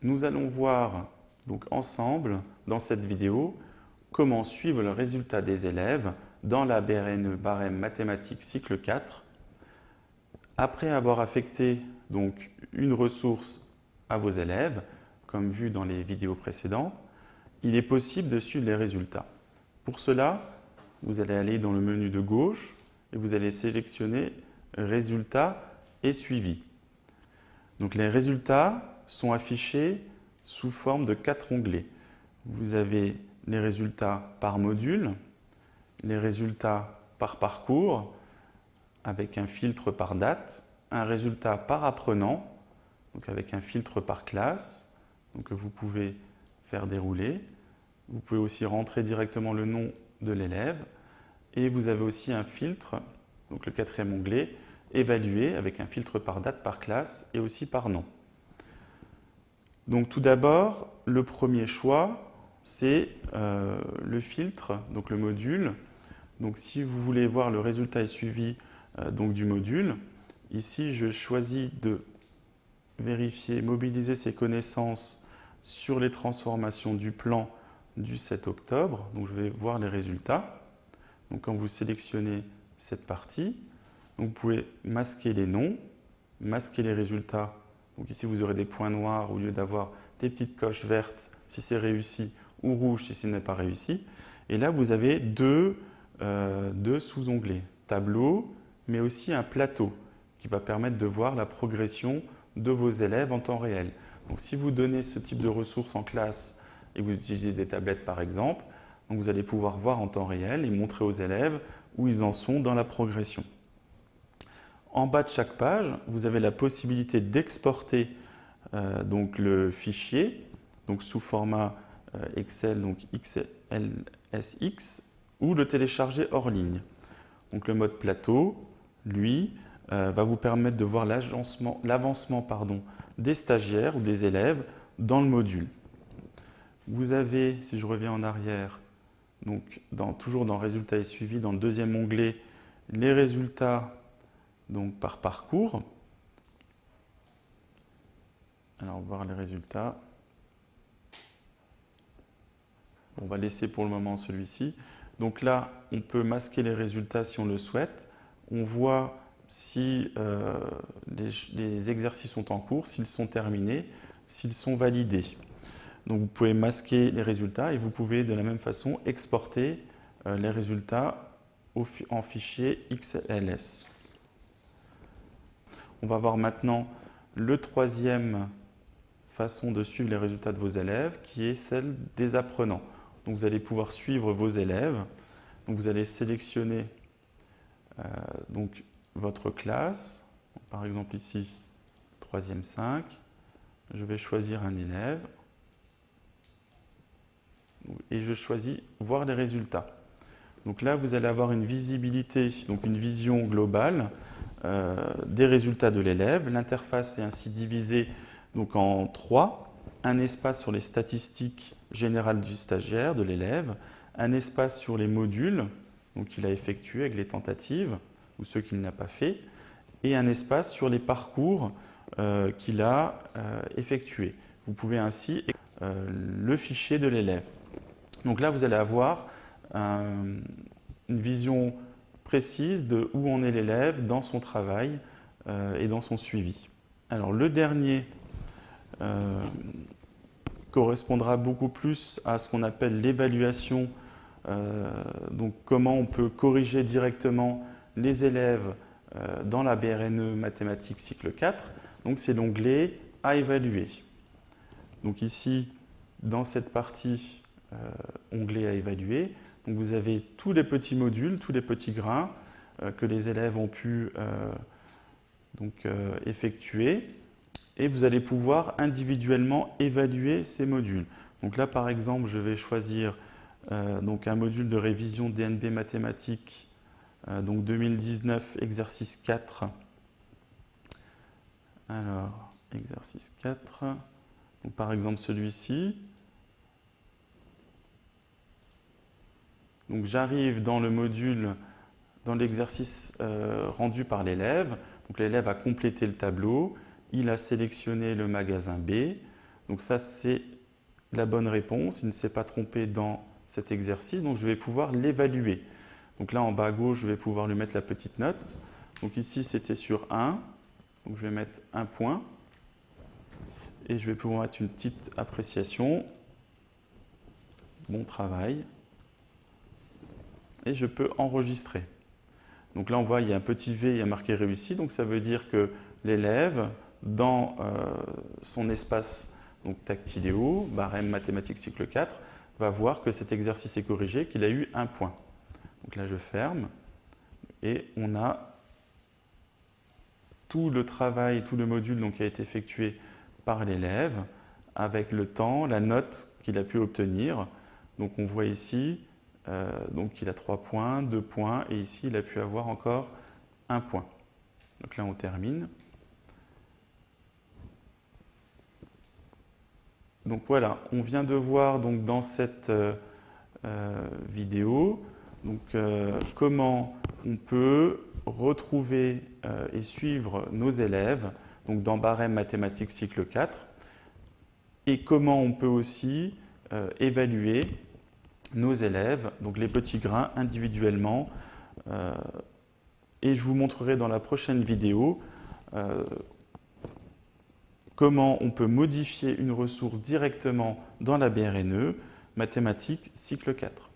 nous allons voir donc ensemble dans cette vidéo comment suivre le résultat des élèves dans la BRNE barème mathématiques cycle 4 après avoir affecté donc une ressource à vos élèves, comme vu dans les vidéos précédentes. Il est possible de suivre les résultats. Pour cela, vous allez aller dans le menu de gauche et vous allez sélectionner Résultats et suivi. Donc les résultats sont affichés sous forme de 4 onglets. Vous avez les résultats par module, les résultats par parcours, avec un filtre par date, un résultat par apprenant, donc avec un filtre par classe, donc que vous pouvez faire dérouler. Vous pouvez aussi rentrer directement le nom de l'élève. Et vous avez aussi un filtre, donc le 4e onglet, évaluer, avec un filtre par date, par classe et aussi par nom. Donc tout d'abord, le premier choix, c'est le filtre, donc le module. Donc si vous voulez voir le résultat et suivi donc du module, ici je choisis de vérifier, mobiliser ses connaissances sur les transformations du plan du 7 octobre. Donc je vais voir les résultats. Donc quand vous sélectionnez cette partie, donc vous pouvez masquer les noms, masquer les résultats. Donc ici vous aurez des points noirs au lieu d'avoir des petites coches vertes si c'est réussi ou rouges si ce n'est pas réussi. Et là vous avez deux sous-onglets, tableau, mais aussi un plateau qui va permettre de voir la progression de vos élèves en temps réel. Donc si vous donnez ce type de ressources en classe et vous utilisez des tablettes par exemple, donc vous allez pouvoir voir en temps réel et montrer aux élèves où ils en sont dans la progression. En bas de chaque page, vous avez la possibilité d'exporter donc le fichier donc sous format Excel, donc XLSX, ou le télécharger hors ligne. Donc le mode plateau, lui, va vous permettre de voir l'avancement des stagiaires ou des élèves dans le module. Vous avez, si je reviens en arrière, donc toujours dans Résultats et suivi, dans le 2e onglet, les résultats donc, par parcours. Alors, voir les résultats. On va laisser pour le moment celui-ci. Donc là, on peut masquer les résultats si on le souhaite. On voit si les exercices sont en cours, s'ils sont terminés, s'ils sont validés. Donc vous pouvez masquer les résultats et vous pouvez de la même façon exporter les résultats en fichier XLS. On va voir maintenant le 3e façon de suivre les résultats de vos élèves, qui est celle des apprenants. Donc vous allez pouvoir suivre vos élèves. Donc vous allez sélectionner donc votre classe. Par exemple ici, 3e 5. Je vais choisir un élève. Et je choisis voir les résultats. Donc là, vous allez avoir une visibilité, donc une vision globale des résultats de l'élève. L'interface est ainsi divisée donc, en 3. Un espace sur les statistiques générales du stagiaire, de l'élève. Un espace sur les modules qu'il a effectués avec les tentatives ou ceux qu'il n'a pas fait. Et un espace sur les parcours qu'il a effectués. Vous pouvez ainsi le fichier de l'élève. Donc là, vous allez avoir une vision précise de où en est l'élève dans son travail et dans son suivi. Alors le dernier correspondra beaucoup plus à ce qu'on appelle l'évaluation, donc comment on peut corriger directement les élèves dans la BRNE mathématiques cycle 4. Donc c'est l'onglet à évaluer. Donc ici, dans cette partie onglet à évaluer, donc vous avez tous les petits modules, tous les petits grains que les élèves ont pu effectuer, et vous allez pouvoir individuellement évaluer ces modules. Donc là, par exemple, je vais choisir donc un module de révision DNB mathématiques, donc 2019, exercice 4. Alors, exercice 4, donc par exemple celui-ci. Donc j'arrive dans le module, dans l'exercice rendu par l'élève. Donc l'élève a complété le tableau, il a sélectionné le magasin B. Donc ça, c'est la bonne réponse. Il ne s'est pas trompé dans cet exercice, donc je vais pouvoir l'évaluer. Donc là, en bas à gauche, je vais pouvoir lui mettre la petite note. Donc ici, c'était sur 1. Donc je vais mettre 1 point. Et je vais pouvoir mettre une petite appréciation. Bon travail. Et je peux enregistrer. Donc là, on voit, il y a un petit V, il y a marqué réussi. Donc ça veut dire que l'élève, dans son espace donc, tactiléo, barème mathématiques cycle 4, va voir que cet exercice est corrigé, qu'il a eu 1 point. Donc là, je ferme. Et on a tout le travail, tout le module donc, qui a été effectué par l'élève, avec le temps, la note qu'il a pu obtenir. Donc on voit ici donc il a 3 points, 2 points, et ici il a pu avoir encore 1 point. Donc là on termine. Donc voilà, on vient de voir donc, dans cette vidéo donc, comment on peut retrouver et suivre nos élèves donc, dans barème mathématiques cycle 4 et comment on peut aussi évaluer nos élèves, donc les petits grains individuellement. Et je vous montrerai dans la prochaine vidéo comment on peut modifier une ressource directement dans la BRNE, mathématiques cycle 4.